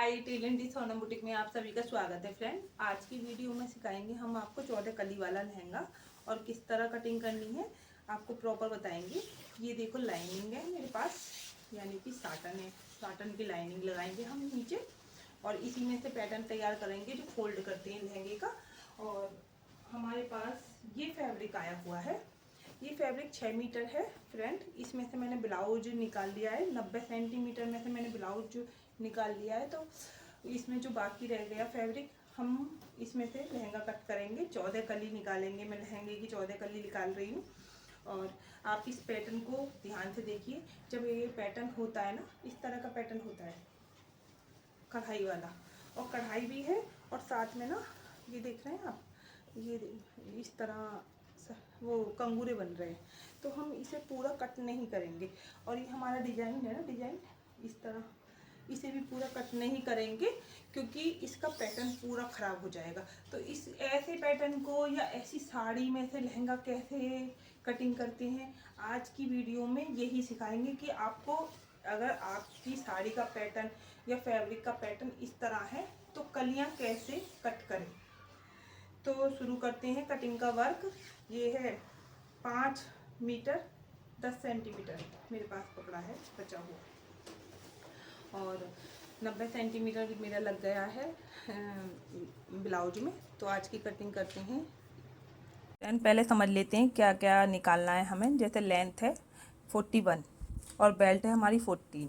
हाय, टेलेंटी Sonam boutique में आप सभी का स्वागत है फ्रेंड। आज की वीडियो में सिखाएंगे हम आपको 14 कली वाला लहंगा और किस तरह कटिंग करनी है आपको प्रॉपर बताएंगे। ये देखो लाइनिंग है मेरे पास, यानी कि साटन है। साटन की लाइनिंग लगाएंगे हम नीचे और इसी में से पैटर्न तैयार करेंगे जो फोल्ड करते हैं लहंगे का। और हमारे पास ये फैब्रिक आया हुआ है। ये फैब्रिक 6 मीटर है फ्रेंड। इसमें से मैंने ब्लाउज निकाल लिया है, 90 सेंटीमीटर में से मैंने ब्लाउज निकाल लिया है। तो इसमें जो बाकी रह गया फैब्रिक हम इसमें से लहंगा कट करेंगे। 14 कली निकालेंगे, मैं लहंगे की 14 कली निकाल रही हूँ। और आप इस पैटर्न को ध्यान से देखिए। जब ये पैटर्न होता है ना, इस तरह का पैटर्न होता है कढ़ाई वाला, और कढ़ाई भी है और साथ में ना ये देख रहे हैं आप, ये इस तरह वो कंगूरे बन रहे हैं। तो हम इसे पूरा कट नहीं करेंगे। और ये हमारा डिजाइन है ना, डिजाइन इस तरह, इसे भी पूरा कट नहीं करेंगे क्योंकि इसका पैटर्न पूरा ख़राब हो जाएगा। तो इस ऐसे पैटर्न को या ऐसी साड़ी में से लहंगा कैसे कटिंग करते हैं, आज की वीडियो में यही सिखाएंगे कि आपको अगर आपकी साड़ी का पैटर्न या फैब्रिक का पैटर्न इस तरह है तो कलियां कैसे कट करें। तो शुरू करते हैं कटिंग का वर्क। ये है 5 मीटर 10 सेंटीमीटर मेरे पास पकड़ा है बचा हुआ, और 90 सेंटीमीटर मेरा लग गया है ब्लाउज में। तो आज की कटिंग करते हैं। पहले समझ लेते हैं क्या क्या निकालना है हमें। जैसे लेंथ है 41 और बेल्ट है हमारी 40,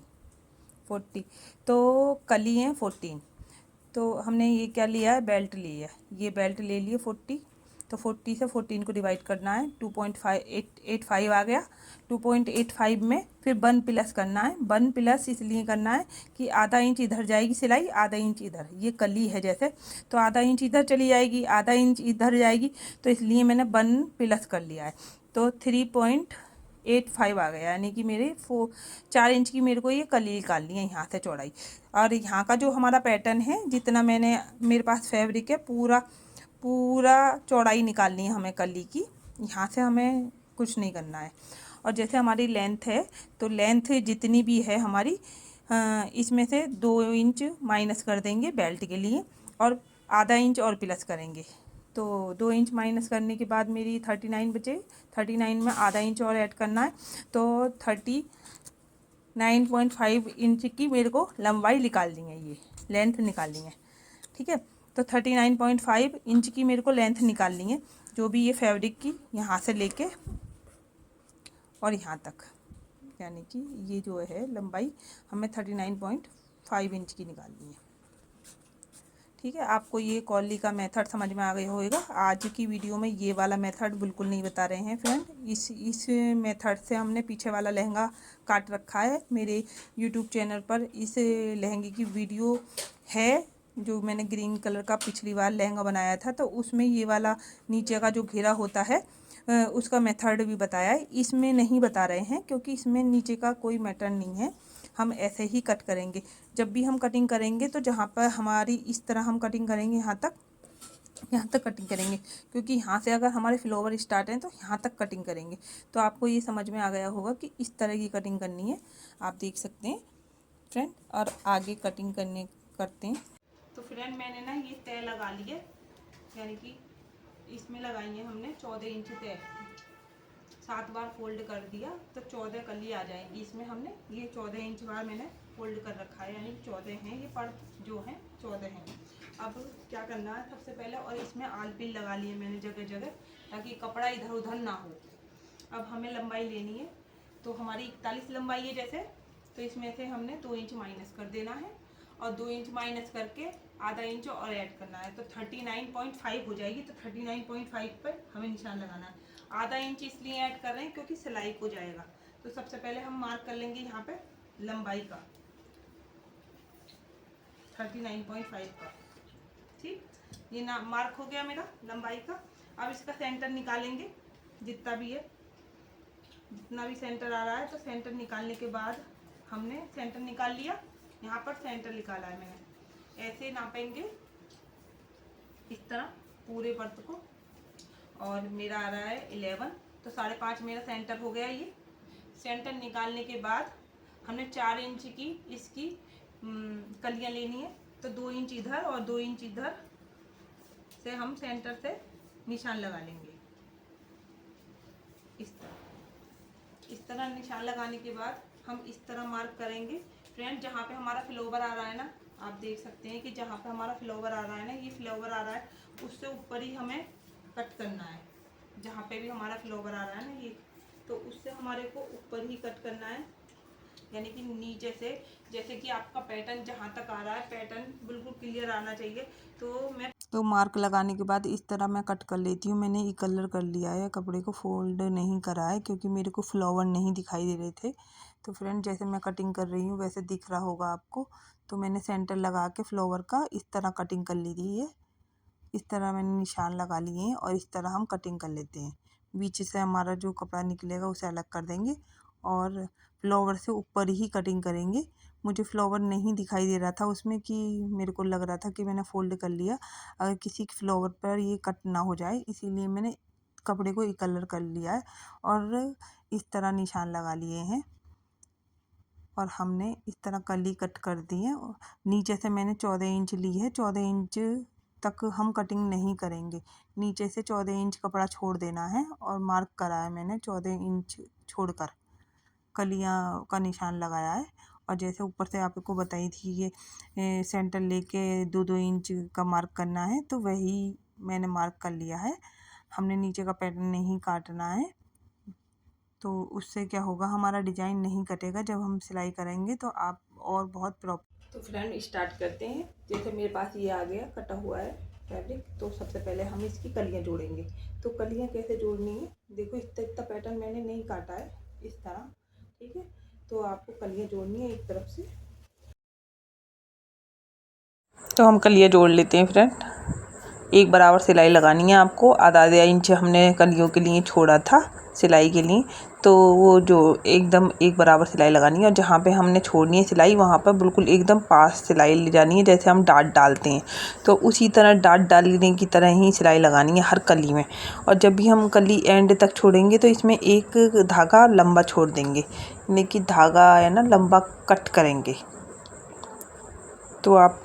तो कली है 14। तो हमने ये क्या लिया है, बेल्ट लिया है, ये बेल्ट ले लिए 40। तो 40 से 14 को डिवाइड करना है, 2.585 आ गया। 2.85 में फिर 1 प्लस करना है। 1 प्लस इसलिए करना है कि आधा इंच इधर जाएगी सिलाई, आधा इंच इधर। ये कली है जैसे, तो आधा इंच इधर चली जाएगी, आधा इंच इधर जाएगी, तो इसलिए मैंने 1 प्लस कर लिया है। तो 3.85 आ गया, यानी कि मेरे 4 इंच की मेरे को ये कली निकालनी है यहाँ से चौड़ाई। और यहाँ का जो हमारा पैटर्न है, जितना मैंने मेरे पास फैब्रिक है पूरा पूरा चौड़ाई निकालनी है हमें कली की। यहाँ से हमें कुछ नहीं करना है। और जैसे हमारी लेंथ है, तो लेंथ जितनी भी है हमारी, इसमें से 2 इंच माइनस कर देंगे बेल्ट के लिए और आधा इंच और प्लस करेंगे। तो 2 इंच माइनस करने के बाद मेरी 39 बचे। 39 में आधा इंच और ऐड करना है, तो 39.5 इंच की मेरे को लंबाई निकालनी है, ये लेंथ निकालनी है। ठीक है, तो 39.5 इंच की मेरे को लेंथ निकालनी है, जो भी ये फैब्रिक की यहाँ से लेके और यहाँ तक, यानी कि ये जो है लंबाई हमें 39.5 इंच की निकालनी है। ठीक है, आपको ये कॉली का मेथड समझ में आ गया होगा। आज की वीडियो में ये वाला मेथड बिल्कुल नहीं बता रहे हैं फ्रेंड। इस मेथड से हमने पीछे वाला लहंगा काट रखा है। मेरे यूट्यूब चैनल पर इस लहंगे की वीडियो है, जो मैंने ग्रीन कलर का पिछली बार लहंगा बनाया था, तो उसमें ये वाला नीचे का जो घेरा होता है उसका मेथड भी बताया है। इसमें नहीं बता रहे हैं क्योंकि इसमें नीचे का कोई मैटर नहीं है। हम ऐसे ही कट करेंगे। जब भी हम कटिंग करेंगे तो जहाँ पर हमारी इस तरह हम कटिंग करेंगे, यहाँ तक कटिंग करेंगे, क्योंकि यहाँ से अगर हमारे फ्लोवर स्टार्ट हैं तो यहाँ तक कटिंग करेंगे। तो आपको ये समझ में आ गया होगा कि इस तरह की कटिंग करनी है। आप देख सकते हैं फ्रेंड, और आगे कटिंग करते हैं। तो फ्रेंड मैंने ना ये तय लगा ली है, यानी कि इसमें लगाई है हमने 14 इंच तय। 7 बार फोल्ड कर दिया तो 14 कली आ जाएंगी इसमें। हमने ये 14 इंच बार मैंने फोल्ड कर रखा है, यानी 14 हैं ये पर जो हैं 14 हैं। अब क्या करना है, सबसे पहले, और इसमें आल पिन लगा लिए मैंने जगह जगह, ताकि कपड़ा इधर उधर ना हो। अब हमें लंबाई लेनी है, तो हमारी 41 लंबाई है जैसे, तो इसमें से हमने 2 इंच माइनस कर देना है, और 2 इंच माइनस करके आधा इंच और ऐड करना है, तो 39.5 हो जाएगी। तो 39.5 पर हमें निशान लगाना है। आधा इंच इसलिए ऐड कर रहे हैं क्योंकि सिलाई को जाएगा। तो सबसे पहले हम मार्क कर लेंगे यहाँ पे लंबाई का 39.5 का। ठीक, ये ना मार्क हो गया मेरा लंबाई का। अब इसका सेंटर निकालेंगे, जितना भी है, जितना भी सेंटर आ रहा है। तो सेंटर निकालने के बाद हमने सेंटर निकाल लिया, यहाँ पर सेंटर निकाला है मैंने। ऐसे नापेंगे इस तरह पूरे वर्त को, और मेरा आ रहा है 11, तो 5.5 मेरा सेंटर हो गया। ये सेंटर निकालने के बाद हमने 4 इंच की इसकी कलियाँ लेनी है। तो 2 इंच इधर और 2 इंच इधर से हम सेंटर से निशान लगा लेंगे। इस तरह निशान लगाने के बाद हम इस तरह मार्क करेंगे। फ्रेंड, जहाँ पे हमारा फ्लावर आ रहा है ना, आप देख सकते हैं कि जहाँ पे हमारा फ्लावर आ रहा है ना, ये फ्लावर आ रहा है उससे ऊपर ही हमें कट करना है। जहाँ पे भी हमारा फ्लावर आ रहा है ना ये, तो उससे हमारे को ऊपर ही कट करना है, यानी कि नीचे से। जैसे कि आपका पैटर्न जहाँ तक आ रहा है, पैटर्न बिल्कुल क्लियर आना चाहिए। तो मार्क लगाने के बाद इस तरह मैं कट कर लेती हूँ। मैंने ई कलर कर लिया है, कपड़े को फोल्ड नहीं करा है क्योंकि मेरे को फ्लावर नहीं दिखाई दे रहे थे। तो फ्रेंड, जैसे मैं कटिंग कर रही हूँ वैसे दिख रहा होगा आपको। तो मैंने सेंटर लगा के फ्लावर का इस तरह कटिंग कर ली थी। ये इस तरह मैंने निशान लगा लिए हैं और इस तरह हम कटिंग कर लेते हैं। बीच से हमारा जो कपड़ा निकलेगा उसे अलग कर देंगे और फ्लावर से ऊपर ही कटिंग करेंगे। मुझे फ्लावर नहीं दिखाई दे रहा था उसमें, कि मेरे को लग रहा था कि मैंने फोल्ड कर लिया, अगर किसी फ्लावर पर ये कट ना हो जाए, इसीलिए मैंने कपड़े को एक कलर कर लिया है और इस तरह निशान लगा लिए हैं। और हमने इस तरह कली कट कर दी है। नीचे से मैंने 14 इंच ली है। 14 इंच तक हम कटिंग नहीं करेंगे, नीचे से 14 इंच कपड़ा छोड़ देना है और मार्क करा है मैंने 14 इंच छोड़कर कलियां का निशान लगाया है। और जैसे ऊपर से आपको बताई थी ये सेंटर लेके 2-2 इंच का मार्क करना है, तो वही मैंने मार्क कर लिया है। हमने नीचे का पैटर्न नहीं काटना है, तो उससे क्या होगा, हमारा डिजाइन नहीं कटेगा। जब हम सिलाई करेंगे तो आप और बहुत प्रॉपर। तो फ्रेंड, स्टार्ट करते हैं। जैसे मेरे पास ये आ गया कटा हुआ है फैब्रिक, तो सबसे पहले हम इसकी कलियां जोड़ेंगे। तो कलियां कैसे जोड़नी है, देखो इतना पैटर्न मैंने नहीं काटा है, इस तरह, ठीक है। तो आपको कलियां जोड़नी है एक तरफ से। तो हम कलियां जोड़ लेते हैं फ्रेंड। एक बराबर सिलाई लगानी है आपको। आधा इंच हमने कलियों के लिए छोड़ा था सिलाई के लिए, तो वो जो एकदम एक बराबर सिलाई लगानी है और जहाँ पे हमने छोड़नी है सिलाई वहाँ पर बिल्कुल एकदम पास सिलाई ले जानी है। जैसे हम डाट डालते हैं तो उसी तरह डाट डालने की तरह ही सिलाई लगानी है हर कली में। और जब भी हम कली एंड तक छोड़ेंगे तो इसमें एक धागा लंबा छोड़ देंगे, यानी कि धागा है ना लंबा कट करेंगे। तो आप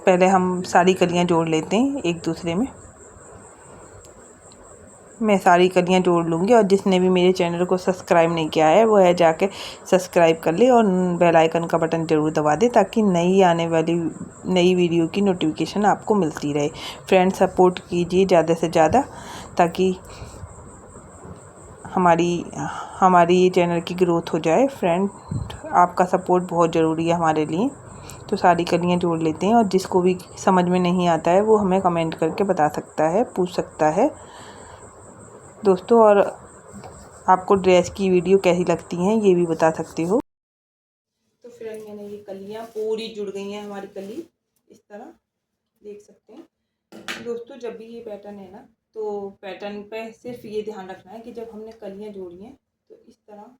पहले हम सारी कलियां जोड़ लेते हैं एक दूसरे में। मैं सारी कलियां जोड़ लूँगी और जिसने भी मेरे चैनल को सब्सक्राइब नहीं किया है वो है जाके सब्सक्राइब कर ले और बेल आइकन का बटन ज़रूर दबा दे, ताकि नई आने वाली नई वीडियो की नोटिफिकेशन आपको मिलती रहे। फ्रेंड, सपोर्ट कीजिए ज़्यादा से ज़्यादा, ताकि हमारी ये चैनल की ग्रोथ हो जाए। फ्रेंड, आपका सपोर्ट बहुत ज़रूरी है हमारे लिए। तो सारी कलियां जोड़ लेते हैं और जिसको भी समझ में नहीं आता है वो हमें कमेंट करके बता सकता है, पूछ सकता है दोस्तों। और आपको ड्रेस की वीडियो कैसी लगती हैं ये भी बता सकते हो। तो फ्रेंड, मैंने ये कलियां पूरी जुड़ गई हैं हमारी कली, इस तरह देख सकते हैं दोस्तों। जब भी ये पैटर्न है ना, तो पैटर्न पे सिर्फ ये ध्यान रखना है कि जब हमने कलियां जोड़ी हैं तो इस तरह,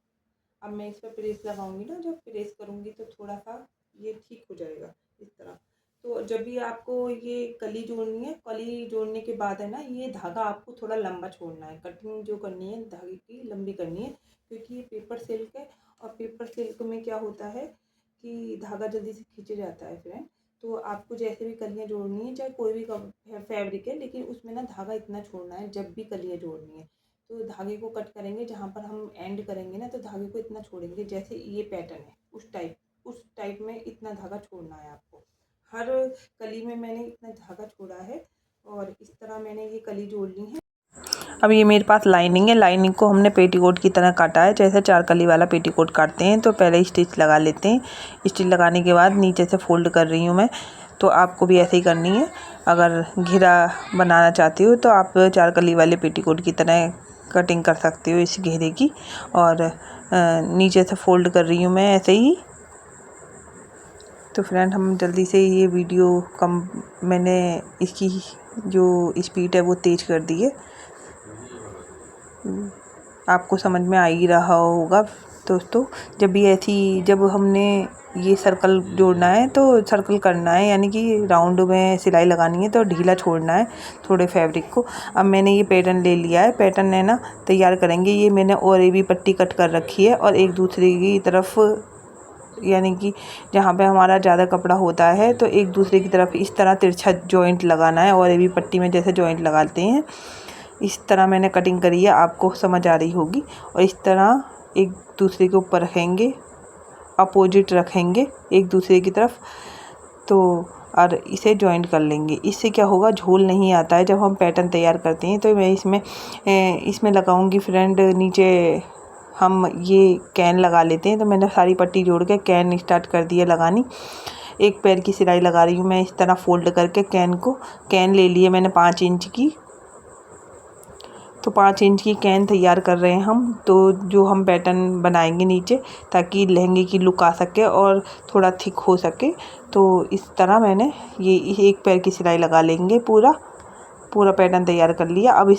अब मैं इस पर प्रेस लगाऊंगी ना, जब प्रेस करूंगी तो थोड़ा सा ये ठीक हो जाएगा इस तरह। तो जब भी आपको ये कली जोड़नी है, कली जोड़ने के बाद है ना, ये धागा आपको थोड़ा लंबा छोड़ना है। कटिंग जो करनी है धागे की लंबी करनी है, क्योंकि ये पेपर सिल्क है और पेपर सिल्क में क्या होता है कि धागा जल्दी से खींच जाता है फ्रेंड। तो आपको जैसे भी कलियां जोड़नी है, चाहे कोई भी फैब्रिक है, लेकिन उसमें ना धागा इतना छोड़ना है जब भी कलियां जोड़नी है। तो धागे को कट करेंगे, जहाँ पर हम एंड करेंगे ना, तो धागे को इतना छोड़ेंगे। जैसे ये पैटर्न है उस टाइप में इतना धागा छोड़ना है आपको। हर कली में मैंने इतना धागा छोड़ा है और इस तरह मैंने ये कली जोड़ ली है। अब ये मेरे पास लाइनिंग है, लाइनिंग को हमने पेटीकोट की तरह काटा है। जैसे 4 कली वाला पेटीकोट काटते हैं, तो पहले स्टिच लगा लेते हैं। स्टिच लगाने के बाद नीचे से फोल्ड कर रही हूँ मैं, तो आपको भी ऐसे ही करनी है। अगर घेरा बनाना चाहती हो तो आप 4 कली वाले पेटीकोट की तरह कटिंग कर सकते हो इस घेरे की। और नीचे से फोल्ड कर रही हूँ मैं ऐसे ही। तो फ्रेंड, हम जल्दी से ये वीडियो मैंने इसकी जो स्पीड है वो तेज़ कर दी है, आपको समझ में आ ही रहा होगा दोस्तों। जब हमने ये सर्कल जोड़ना है तो सर्कल करना है, यानी कि राउंड में सिलाई लगानी है, तो ढीला छोड़ना है थोड़े फैब्रिक को। अब मैंने ये पैटर्न ले लिया है, पैटर्न है ना तैयार करेंगे। ये मैंने और ये भी पट्टी कट कर रखी है और एक दूसरे की तरफ यानी कि जहाँ पे हमारा ज़्यादा कपड़ा होता है तो एक दूसरे की तरफ इस तरह तिरछा जॉइंट लगाना है, और ये भी पट्टी में जैसे जॉइंट लगाते हैं इस तरह मैंने कटिंग करी है, आपको समझ आ रही होगी। और इस तरह एक दूसरे के ऊपर रखेंगे, अपोजिट रखेंगे एक दूसरे की तरफ, तो और इसे जॉइंट कर लेंगे। इससे क्या होगा, झोल नहीं आता है जब हम पैटर्न तैयार करते हैं। तो मैं इसमें लगाऊंगी फ्रेंड, नीचे हम ये कैन लगा लेते हैं। तो मैंने सारी पट्टी जोड़ के कैन स्टार्ट कर दी है लगानी। एक पैर की सिलाई लगा रही हूँ मैं इस तरह फोल्ड करके कैन ले लिए मैंने 5 इंच की। तो 5 इंच की कैन तैयार कर रहे हैं हम। तो जो हम पैटर्न बनाएंगे नीचे, ताकि लहंगे की लुक आ सके और थोड़ा थिक हो सके, तो इस तरह मैंने ये एक पैर की सिलाई लगा लेंगे। पूरा पैटर्न तैयार कर लिया। अब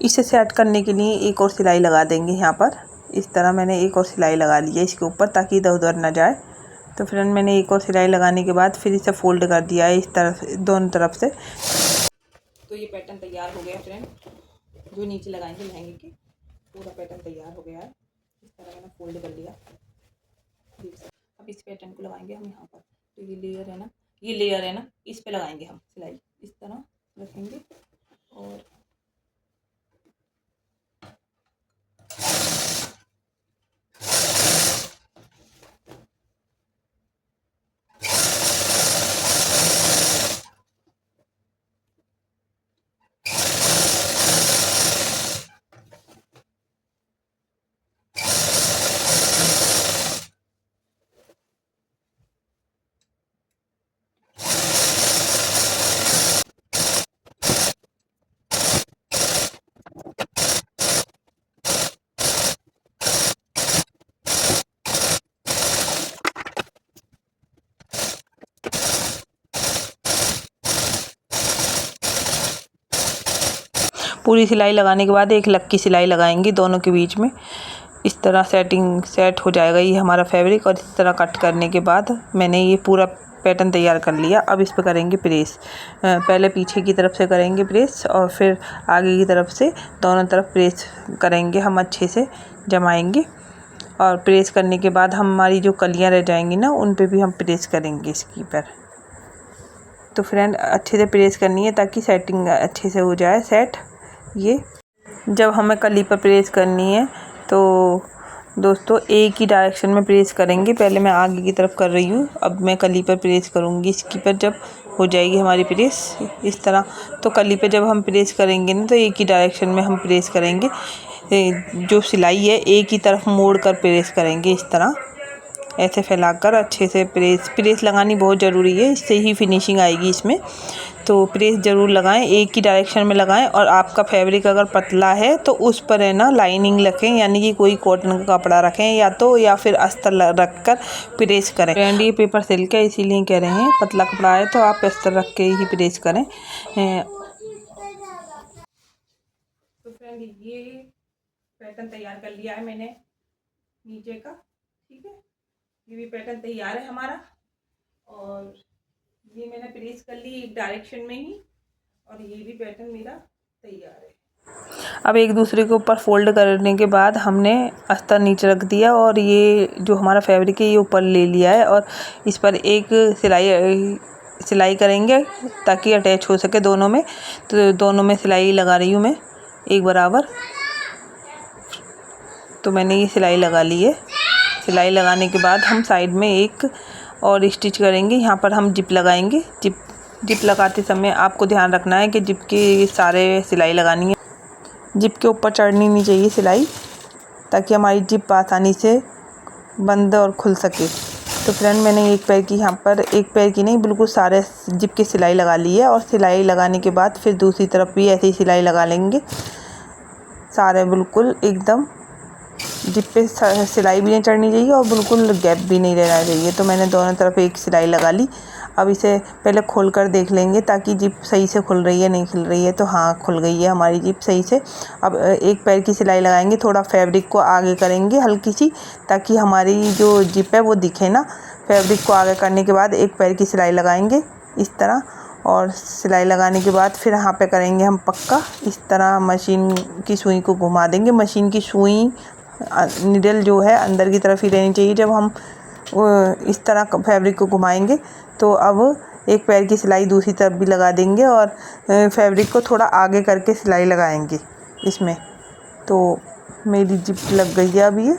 इसे सेट करने के लिए एक और सिलाई लगा देंगे यहाँ पर। इस तरह मैंने एक और सिलाई लगा ली है इसके ऊपर, ताकि इधर उधर ना जाए। तो फ्रेंड मैंने एक और सिलाई लगाने के बाद फिर इसे फोल्ड कर दिया है इस तरफ, दोनों तरफ से। तो ये पैटर्न तैयार हो गया फ्रेंड, जो नीचे लगाएंगे लहंगे के, पूरा पैटर्न तैयार हो गया है। इस तरह मैंने फोल्ड कर लिया। अब इस पैटर्न को लगाएंगे हम यहाँ पर। तो ये लेयर है ना, इस पे लगाएंगे हम सिलाई। इस तरह रखेंगे और पूरी सिलाई लगाने के बाद एक लक्की सिलाई लगाएंगे दोनों के बीच में। इस तरह सेट हो जाएगा ये हमारा फैब्रिक। और इस तरह कट करने के बाद मैंने ये पूरा पैटर्न तैयार कर लिया। अब इस पर करेंगे प्रेस। पहले पीछे की तरफ से करेंगे प्रेस, और फिर आगे की तरफ से दोनों तरफ प्रेस करेंगे हम, अच्छे से जमाएंगे। और प्रेस करने के बाद हमारी जो कलियाँ रह जाएंगी ना, उन पे भी हम प्रेस करेंगे इसकी पर। तो फ्रेंड अच्छे से प्रेस करनी है ताकि सेटिंग अच्छे से हो जाए सेट। ये जब हमें कली पर प्रेस करनी है तो दोस्तों एक ही डायरेक्शन में प्रेस करेंगे। पहले मैं आगे की तरफ कर रही हूँ, अब मैं कली पर प्रेस करूँगी। इसकी पर जब हो जाएगी हमारी प्रेस इस तरह, तो कली पे जब हम प्रेस करेंगे ना, तो एक ही डायरेक्शन में हम प्रेस करेंगे। जो सिलाई है एक ही तरफ मोड़ कर प्रेस करेंगे, इस तरह ऐसे फैलाकर अच्छे से प्रेस लगानी बहुत ज़रूरी है, इससे ही फिनिशिंग आएगी इसमें। तो प्रेस ज़रूर लगाएं, एक ही डायरेक्शन में लगाएं। और आपका फैब्रिक अगर पतला है तो उस पर है ना लाइनिंग रखें, यानी कि कोई कॉटन का कपड़ा रखें या फिर अस्तर रख कर प्रेस करें। फ्रेंड ये पेपर सिल्क है, इसीलिए कह रहे हैं, पतला कपड़ा है तो आप अस्तर रख के ही प्रेस करें। तो फ्रेंड ये पैटर्न तैयार कर लिया है मैंने नीचे का, ठीक है। ये भी पैटर्न तैयार है हमारा, और ये मैंने प्रेस कर ली एक डायरेक्शन में ही, और ये भी पैटर्न मेरा तैयार है। अब एक दूसरे के ऊपर फोल्ड करने के बाद हमने अस्तर नीचे रख दिया, और ये जो हमारा फैब्रिक है ये ऊपर ले लिया है, और इस पर एक सिलाई करेंगे ताकि अटैच हो सके दोनों में। तो दोनों में सिलाई लगा रही हूँ मैं एक बराबर। तो मैंने ये सिलाई लगा ली है। सिलाई लगाने के बाद हम साइड में एक और स्टिच करेंगे। यहाँ पर हम जिप लगाएंगे। जिप लगाते समय आपको ध्यान रखना है कि जिप के सारे सिलाई लगानी है, जिप के ऊपर चढ़नी नहीं चाहिए सिलाई, ताकि हमारी जिप आसानी से बंद और खुल सके। तो फ्रेंड मैंने एक पैर की, यहाँ पर एक पैर की नहीं बिल्कुल सारे जिप की सिलाई लगा ली है। और सिलाई लगाने के बाद फिर दूसरी तरफ भी ऐसे ही सिलाई लगा लेंगे सारे, बिल्कुल एकदम जिप पे सिलाई भी नहीं चढ़नी चाहिए और बिल्कुल गैप भी नहीं रहना चाहिए। तो मैंने दोनों तरफ एक सिलाई लगा ली। अब इसे पहले खोल कर देख लेंगे ताकि जिप सही से खुल रही है नहीं खुल रही है। तो हाँ, खुल गई है हमारी जिप सही से। अब एक पैर की सिलाई लगाएंगे, थोड़ा फैब्रिक को आगे करेंगे हल्की सी, ताकि हमारी जो जिप है वो दिखे ना। फैब्रिक को आगे करने के बाद एक पैर की सिलाई लगाएंगे इस तरह, और सिलाई लगाने के बाद फिर यहाँ पे करेंगे हम पक्का। इस तरह मशीन की सुई को घुमा देंगे। मशीन की सुई निडल जो है अंदर की तरफ ही रहनी चाहिए जब हम इस तरह फैब्रिक को घुमाएंगे तो अब एक पैर की सिलाई दूसरी तरफ भी लगा देंगे और फैब्रिक को थोड़ा आगे करके सिलाई लगाएंगे इसमें। तो मेरी जिप लग गई है अभी ये।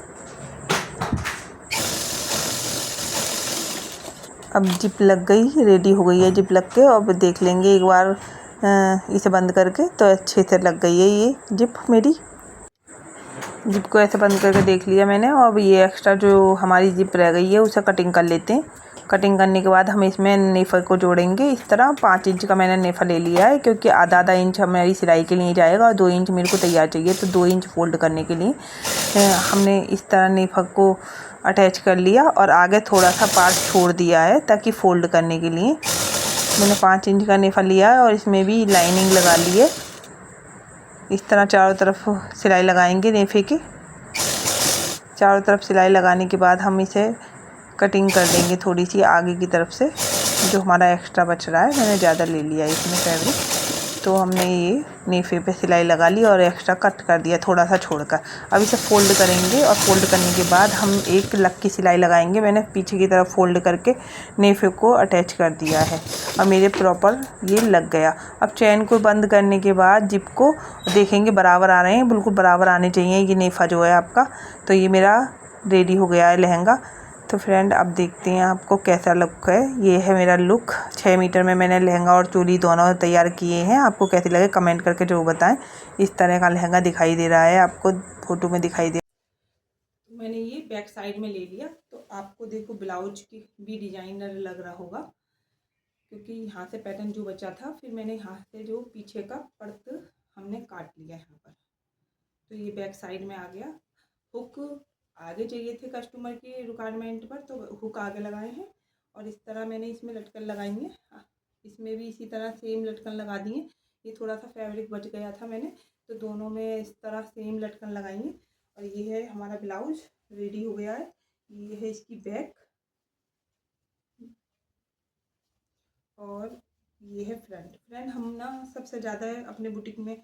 अब जिप लग गई, रेडी हो गई है जिप लग के। अब देख लेंगे एक बार इसे बंद करके, तो अच्छे से लग गई है ये जिप मेरी। जिप को ऐसे बंद करके देख लिया मैंने। और अब ये एक्स्ट्रा जो हमारी जिप रह गई है उसे कटिंग कर लेते हैं। कटिंग करने के बाद हम इसमें नेफर को जोड़ेंगे। इस तरह 5 इंच का मैंने नेफर ले लिया है, क्योंकि आधा इंच हमारी सिलाई के लिए जाएगा और 2 इंच मेरे को तैयार चाहिए। तो 2 इंच फोल्ड करने के लिए हमने इस तरह नेफर को अटैच कर लिया और आगे थोड़ा सा पार्ट छोड़ दिया है ताकि फ़ोल्ड करने के लिए। मैंने 5 इंच का नेफर लिया है और इसमें भी लाइनिंग लगा ली है। इस तरह चारों तरफ सिलाई लगाएंगे नेफे के। चारों तरफ सिलाई लगाने के बाद हम इसे कटिंग कर देंगे थोड़ी सी आगे की तरफ से। जो हमारा एक्स्ट्रा बच रहा है, मैंने ज़्यादा ले लिया है इसमें फैब्रिक, तो हमने ये नेफे पे सिलाई लगा ली और एक्स्ट्रा कट कर दिया थोड़ा सा छोड़कर। अब इसे फ़ोल्ड करेंगे और फ़ोल्ड करने के बाद हम एक लक की सिलाई लगाएंगे। मैंने पीछे की तरफ फ़ोल्ड करके नेफे को अटैच कर दिया है और मेरे प्रॉपर ये लग गया। अब चैन को बंद करने के बाद जिप को देखेंगे बराबर आ रहे हैं, बिल्कुल बराबर आने चाहिए ये नेफा जो है आपका। तो ये मेरा रेडी हो गया है लहंगा। तो फ्रेंड अब देखते हैं आपको कैसा लुक है। ये है मेरा लुक। 6 मीटर में मैंने लहंगा और चोली दोनों तैयार किए हैं। आपको कैसे लगे कमेंट करके जरूर बताएं। इस तरह का लहंगा दिखाई दे रहा है, आपको फोटो में दिखाई दे। मैंने ये बैक साइड में ले लिया, तो आपको देखो ब्लाउज की भी डिजाइनर लग रहा होगा, क्योंकि यहाँ से पैटर्न जो बचा था, फिर मैंने यहाँ से जो पीछे का पर्त हमने काट लिया यहाँ पर। तो ये बैक साइड में आ गया। हुक आगे चाहिए थे कस्टमर की रिक्वायरमेंट पर, तो हुक आगे लगाए हैं। और इस तरह मैंने इसमें लटकन लगाई है। इसमें भी इसी तरह सेम लटकन लगा दिए। ये थोड़ा सा फैब्रिक बच गया था मैंने, तो दोनों में इस तरह सेम लटकन लगाई है। और ये है हमारा ब्लाउज रेडी हो गया है। ये है इसकी बैक और ये है फ्रंट। फ्रंट हम ना सबसे ज़्यादा अपने बुटीक में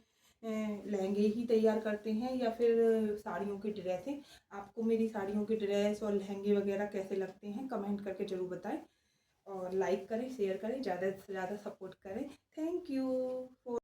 लहंगे ही तैयार करते हैं या फिर साड़ियों की ड्रेसें। आपको मेरी साड़ियों की ड्रेस और लहंगे वगैरह कैसे लगते हैं कमेंट करके ज़रूर बताएं। और लाइक करें, शेयर करें, ज़्यादा से ज़्यादा सपोर्ट करें। Thank you for